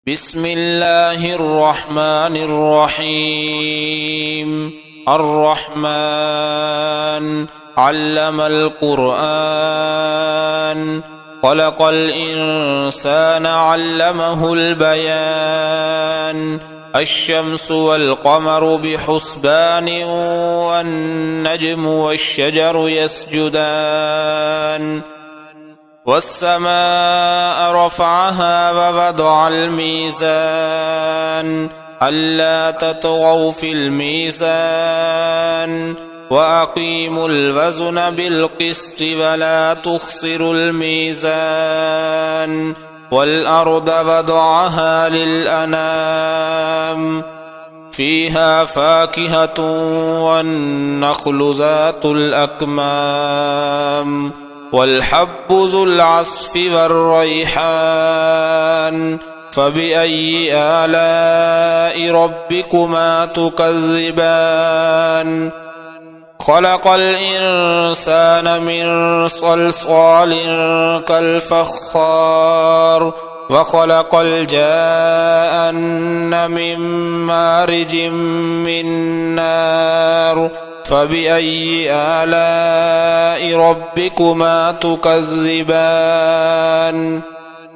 بسم الله الرحمن الرحيم. الرحمن علم القرآن، خلق الإنسان علمه البيان. الشمس والقمر بحسبان، والنجم والشجر يسجدان. والسماء رفعها ووضع الميزان، ألا تطغوا في الميزان، وأقيموا الوزن بالقسط ولا تخسروا الميزان. والأرض وضعها للأنام، فيها فاكهة والنخل ذات الأكمام، والحب ذو العصف والريحان. فبأي آلاء ربكما تكذبان؟ خلق الإنسان من صلصال كالفخار، وخلق الجان من مارج من نار. فبأي آلاء ربكما تكذبان؟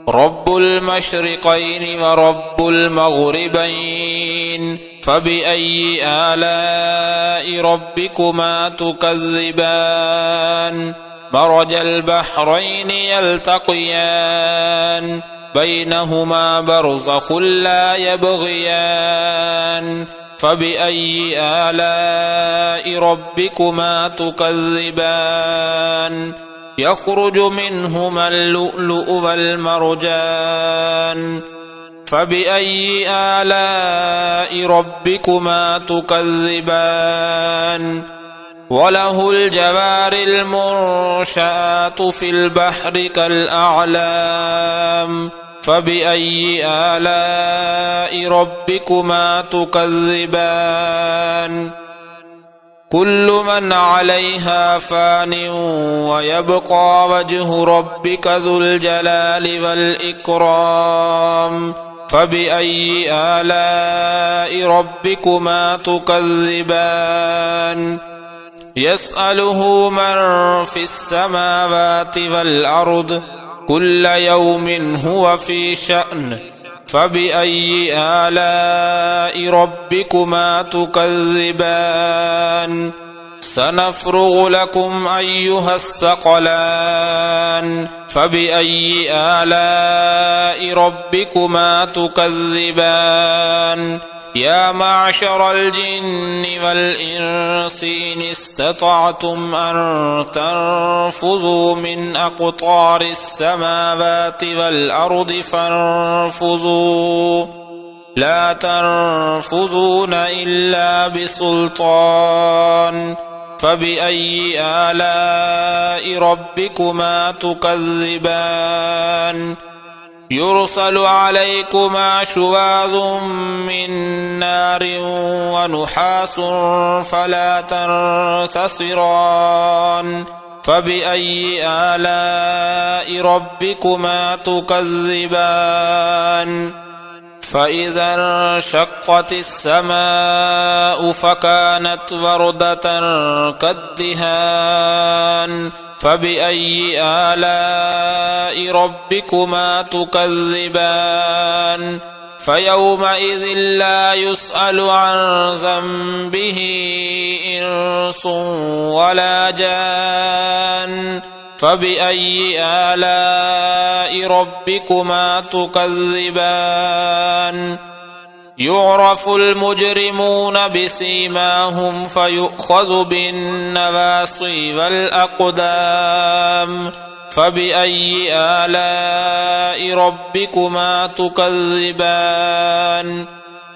رب المشرقين ورب المغربين، فبأي آلاء ربكما تكذبان؟ مرج البحرين يلتقيان، بينهما برزخ لا يبغيان. فبأي آلاء ربكما تكذبان؟ يخرج منهما اللؤلؤ والمرجان. فبأي آلاء ربكما تكذبان؟ وله الجوار المنشآت في البحر كالأعلام. فبأي آلاء ربكما تكذبان؟ كل من عليها فان، ويبقى وجه ربك ذو الجلال والإكرام. فبأي آلاء ربكما تكذبان؟ يسأله من في السماوات والأرض، كل يوم هو في شأن. فبأي آلاء ربكما تكذبان؟ سنفرغ لكم أيها الثقلان. فبأي آلاء ربكما تكذبان؟ يا معشر الجن والإنس إن استطعتم أن تنفذوا من أقطار السماوات والأرض فانفذوا، لا تنفذون إلا بسلطان. فبأي آلاء ربكما تكذبان؟ يرسل عليكما شواظ من نار ونحاس فلا تنتصران. فبأي آلاء ربكما تكذبان؟ فإذا انشقت السماء فكانت وردة كالدهان. فبأي آلاء ربكما تكذبان؟ فيومئذ لا يسأل عن ذنبه إنس ولا جان. فبأي آلاء ربكما تكذبان؟ يعرف المجرمون بسيماهم فيؤخذ بالنواصي والأقدام. فبأي آلاء ربكما تكذبان؟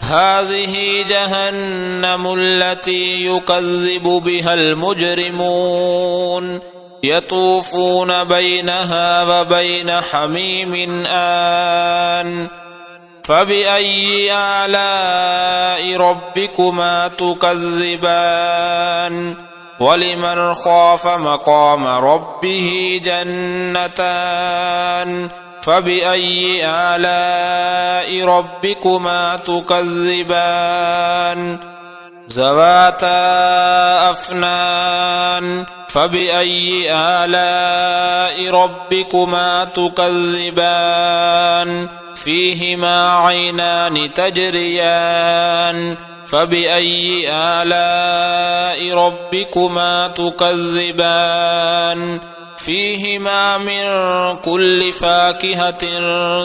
هذه جهنم التي يكذب بها المجرمون، يطوفون بينها وبين حميم آن. فبأي آلاء ربكما تكذبان؟ ولمن خاف مقام ربه جنتان، فبأي آلاء ربكما تكذبان ذواتا أفنان فبأي آلاء ربكما تكذبان فيهما عينان تجريان فبأي آلاء ربكما تكذبان فيهما من كل فاكهة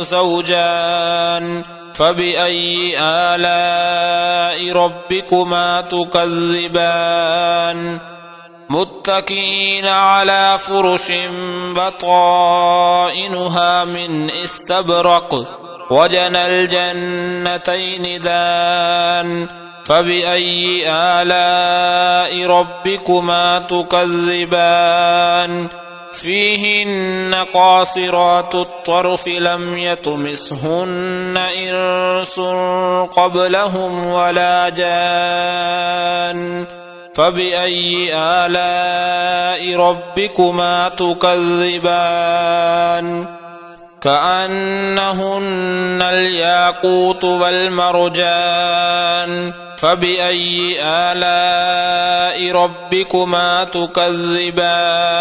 زوجان فبأي آلاء ربكما تكذبان متكئين على فرش بطائنها من استبرق وجنى الجنتين دان فبأي آلاء ربكما تكذبان فيهن قاصرات الطرف لم يطمثهن إنس قبلهم ولا جان فبأي آلاء ربكما تكذبان كأنهن الياقوت والمرجان فبأي آلاء ربكما تكذبان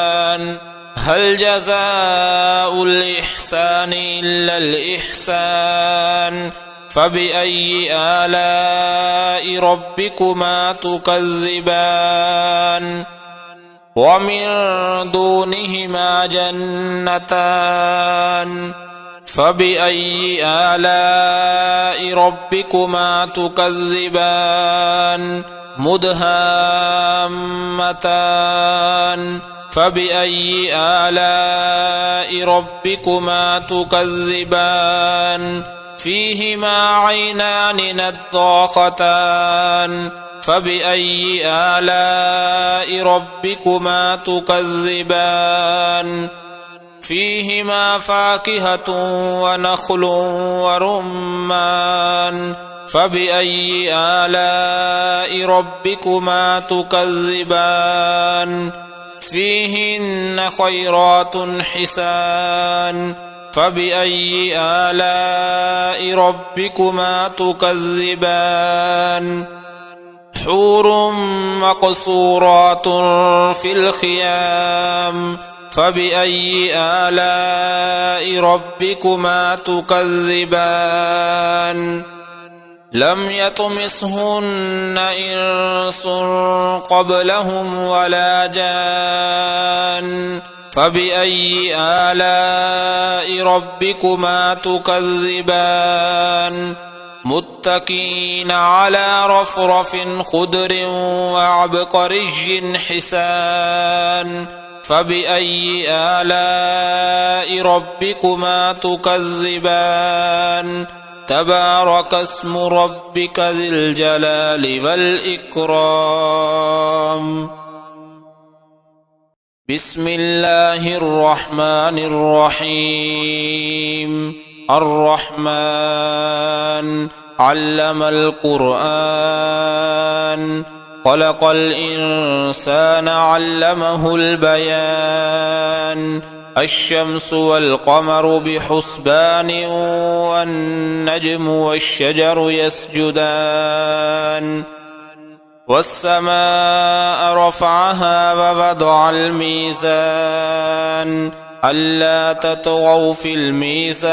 هل جزاء الإحسان إلا الإحسان فبأي آلاء ربكما تكذبان ومن دونهما جنتان فبأي آلاء ربكما تكذبان مدهامتان فبأي آلاء ربكما تكذبان فيهما عينان نضاختان فبأي آلاء ربكما تكذبان فيهما فاكهة ونخل ورمان فبأي آلاء ربكما تكذبان فيهن خيرات حسان فبأي آلاء ربكما تكذبان حور مقصورات في الخيام فبأي آلاء ربكما تكذبان لم يطمثهن إنس قبلهم ولا جان فبأي آلاء ربكما تكذبان متكئين على رفرف خضر وعبقري حسان فبأي آلاء ربكما تكذبان تبارك اسم ربك ذي الجلال والإكرام بسم الله الرحمن الرحيم الرحمن علم القرآن خلق الإنسان علمه البيان الشمس والقمر بحسبان والنجم والشجر يسجدان والسماء رفعها ووضع الميزان ألا تطغوا في الميزان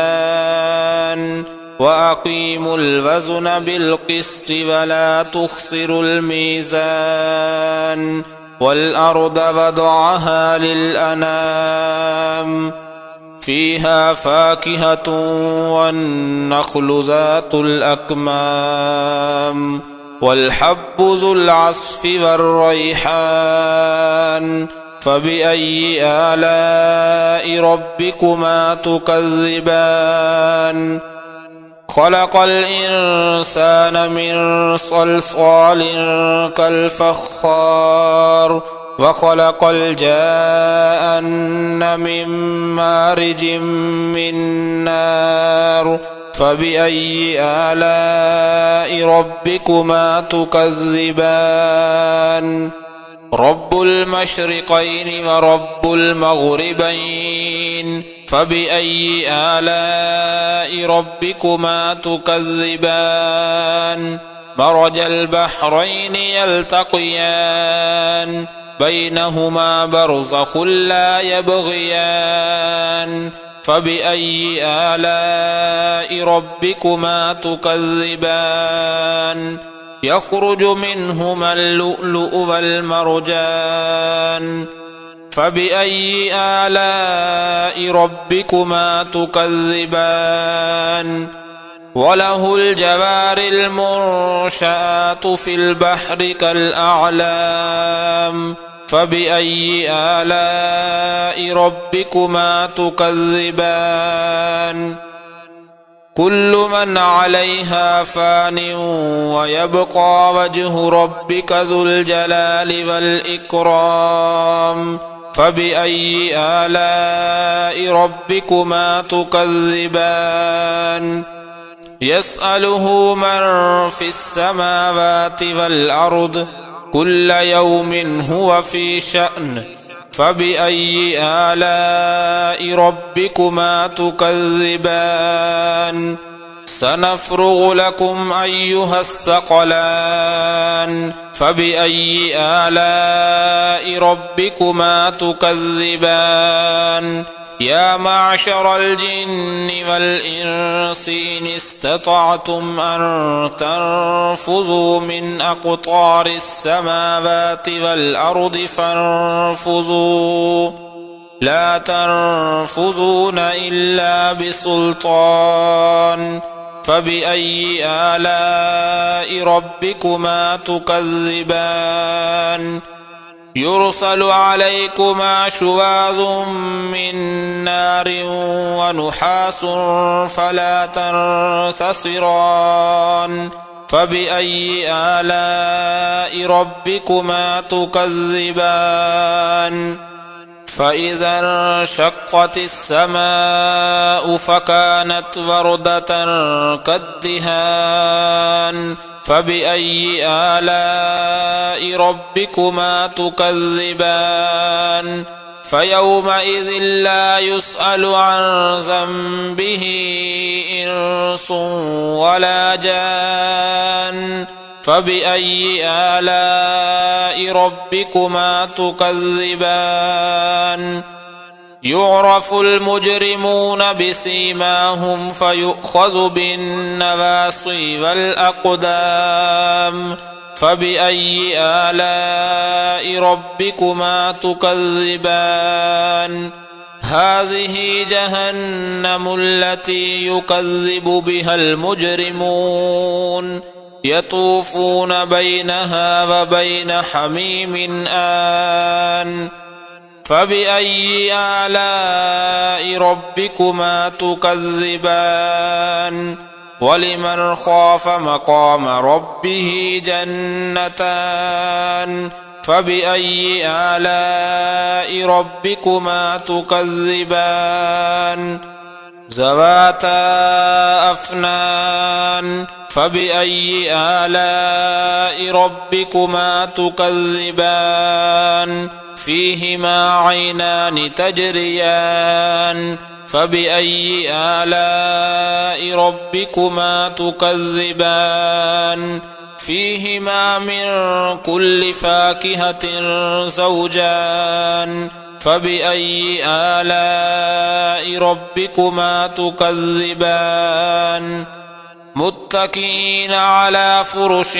وأقيموا الوزن بالقسط ولا تخسروا الميزان والأرض وضعها للأنام فيها فاكهة والنخل ذات الأكمام والحب ذو العصف والريحان فبأي آلاء ربكما تكذبان خلق الإنسان من صلصال كالفخار وخلق الجان من مارج من نار فبأي آلاء ربكما تكذبان رب المشرقين ورب المغربين فبأي آلاء ربكما تكذبان مرج البحرين يلتقيان بينهما برزخ لا يبغيان فبأي آلاء ربكما تكذبان يخرج منهما اللؤلؤ والمرجان فبأي آلاء ربكما تكذبان وله الجوار المنشآت في البحر كالأعلام فبأي آلاء ربكما تكذبان كل من عليها فان ويبقى وجه ربك ذو الجلال والإكرام فبأي آلاء ربكما تكذبان يسأله من في السماوات والأرض كل يوم هو في شأن فبأي آلاء ربكما تكذبان سنفرغ لكم أيها الثقلان فبأي آلاء ربكما تكذبان يا معشر الجن والإنس إن استطعتم أن تنفذوا من أقطار السماوات والأرض فانفذوا لا تنفذون إلا بسلطان فبأي آلاء ربكما تكذبان يرسل عليكما شواظ من نار ونحاس فلا تنتصران فبأي آلاء ربكما تكذبان فإذا انشقت السماء فكانت وردة كالدهان فبأي آلاء ربكما تكذبان فيومئذ لا يسأل عن ذنبه إنس ولا جان فبأي آلاء ربكما تكذبان يعرف المجرمون بسيماهم فيؤخذ بالنواصي والأقدام فبأي آلاء ربكما تكذبان هذه جهنم التي يكذب بها المجرمون يطوفون بينها وبين حميم آن فبأي آلاء ربكما تكذبان ولمن خاف مقام ربه جنتان فبأي آلاء ربكما تكذبان ذواتا أفنان فبأي آلاء ربكما تكذبان فيهما عينان تجريان فبأي آلاء ربكما تكذبان فيهما من كل فاكهة زوجان فبأي آلاء ربكما تكذبان متكئين على فرش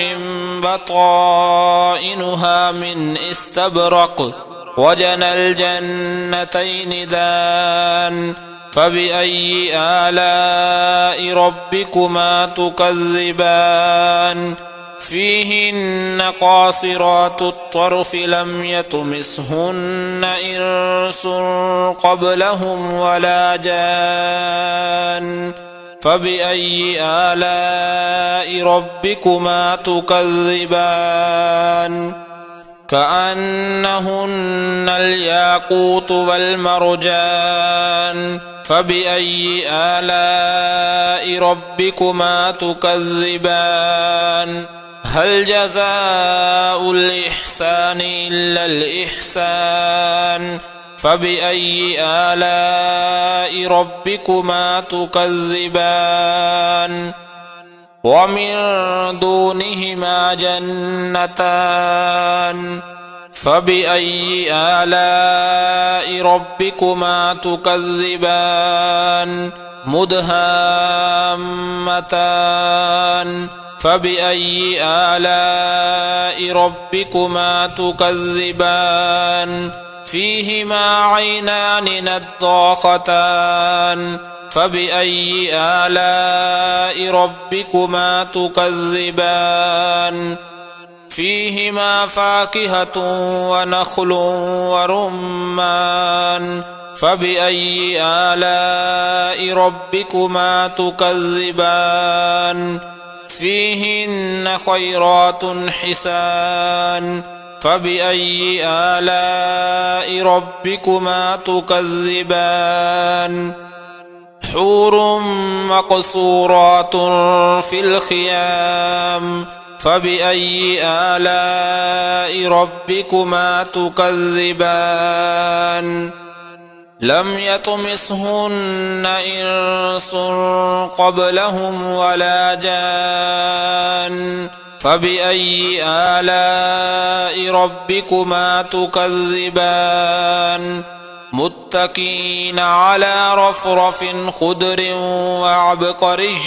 بطائنها من استبرق وجنى الجنتين دان فبأي آلاء ربكما تكذبان فيهن قاصرات الطرف لم يطمثهن إنس قبلهم ولا جان فبأي آلاء ربكما تكذبان كأنهن الياقوت والمرجان فبأي آلاء ربكما تكذبان هل جزاء الإحسان إلا الإحسان فبأي آلاء ربكما تكذبان ومن دونهما جنتان فبأي آلاء ربكما تكذبان مدهامتان فبأي آلاء ربكما تكذبان فيهما عينان نضاختان فبأي آلاء ربكما تكذبان فيهما فاكهة ونخل ورمان فبأي آلاء ربكما تكذبان فيهن خيرات حسان فبأي آلاء ربكما تكذبان حور مقصورات في الخيام فبأي آلاء ربكما تكذبان لم يطمثهن إنس قبلهم ولا جان فبأي آلاء ربكما تكذبان متكئين على رفرف خضر وعبقري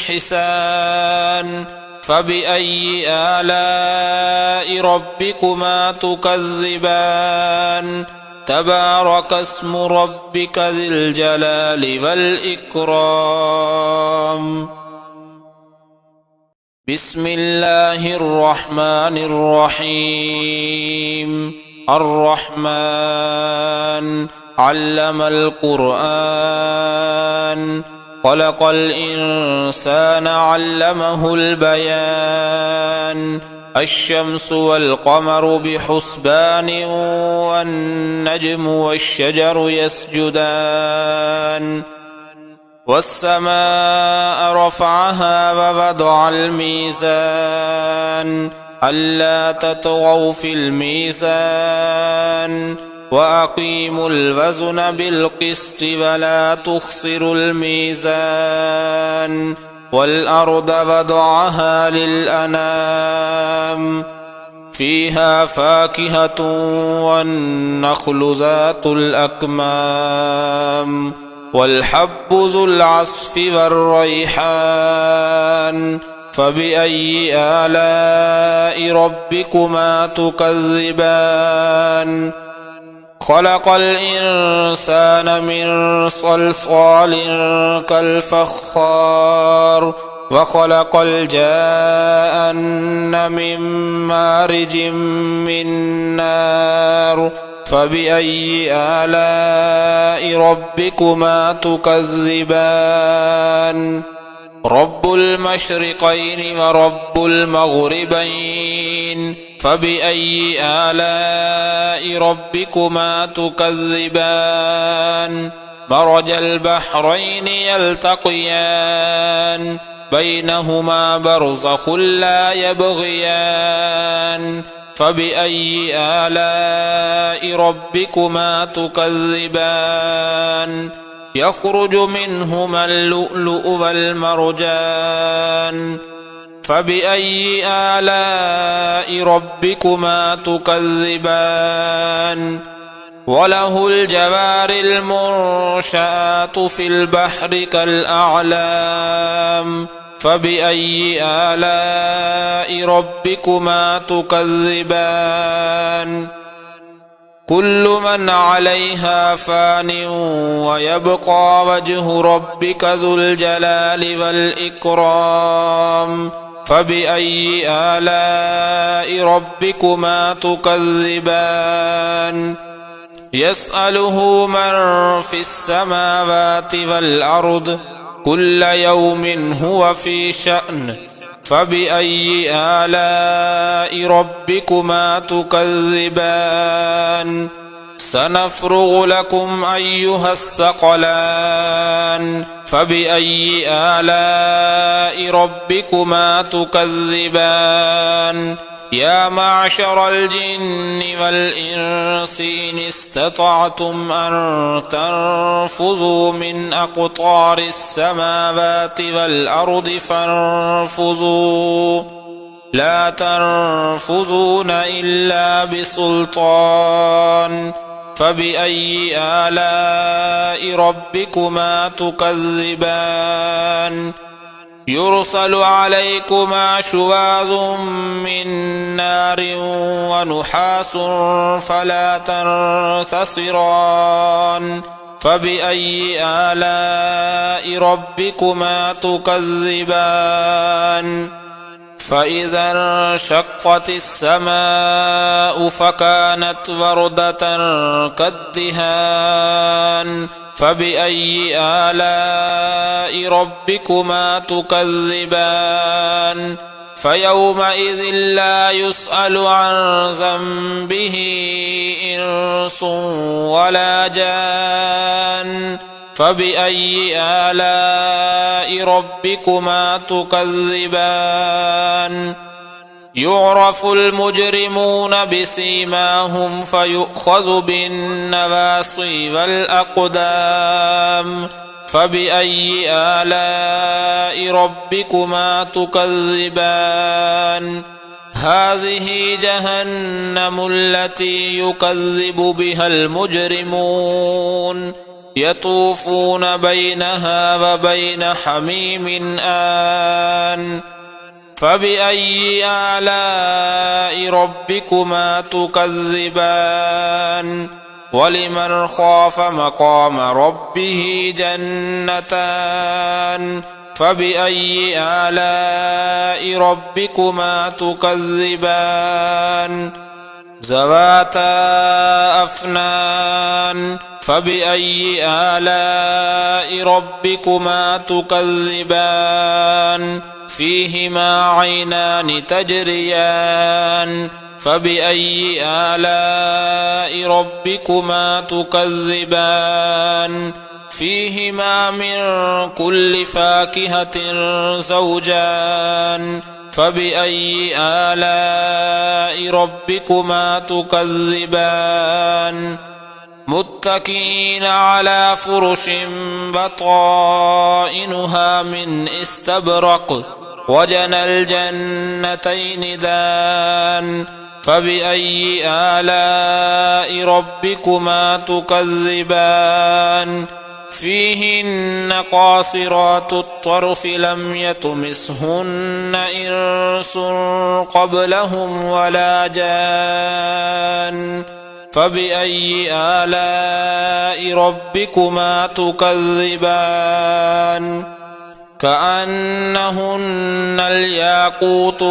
حسان فبأي آلاء ربكما تكذبان تبارك اسم ربك ذي الجلال والإكرام بسم الله الرحمن الرحيم الرحمن علم القرآن خلق الإنسان علمه البيان الشمس والقمر بحسبان والنجم والشجر يسجدان والسماء رفعها ووضع الميزان ألا تطغوا في الميزان وأقيموا الوزن بالقسط ولا تخسروا الميزان والأرض وضعها للأنام فيها فاكهة والنخل ذات الأكمام والحب ذو العصف والريحان فبأي آلاء ربكما تكذبان خلق الإنسان من صلصال كالفخار وخلق الجان من مارج من نار فبأي آلاء ربكما تكذبان رب المشرقين ورب المغربين فبأي آلاء ربكما تكذبان مرج البحرين يلتقيان بينهما برزخ لا يبغيان فبأي آلاء ربكما تكذبان يخرج منهما اللؤلؤ والمرجان فبأي آلاء ربكما تكذبان وله الجوار المنشآت في البحر كالأعلام فبأي آلاء ربكما تكذبان كل من عليها فان ويبقى وجه ربك ذو الجلال والإكرام فبأي آلاء ربكما تكذبان يسأله من في السماوات والأرض كل يوم هو في شأن فبأي آلاء ربكما تكذبان سنفرغ لكم أيها الثقلان فبأي آلاء ربكما تكذبان يا معشر الجن والإنس إن استطعتم أن تنفذوا من أقطار السماوات والأرض فانفذوا لا تنفذون إلا بسلطان فبأي آلاء ربكما تكذبان يرسل عليكما شواظ من نار ونحاس فلا تنتصران فبأي آلاء ربكما تكذبان فإذا انشقت السماء فكانت وردة كالدهان فبأي آلاء ربكما تكذبان فيومئذ لا يسأل عن ذنبه إنس ولا جان فبأي آلاء ربكما تكذبان يعرف المجرمون بسيماهم فيؤخذ بالنواصي والأقدام فبأي آلاء ربكما تكذبان هذه جهنم التي يكذب بها المجرمون يطوفون بينها وبين حميم آن فبأي آلاء ربكما تكذبان ولمن خاف مقام ربه جنتان فبأي آلاء ربكما تكذبان ذواتا أفنان فبأي آلاء ربكما تكذبان فيهما عينان تجريان فبأي آلاء ربكما تكذبان فيهما من كل فاكهة زوجان فبأي آلاء ربكما تكذبان متكئين على فرش بطائنها من استبرق وجنى الجنتين دان فبأي آلاء ربكما تكذبان فيهن قاصرات الطرف لم يطمثهن إنس قبلهم ولا جان فبأي آلاء ربكما تكذبان كأنهن الياقوت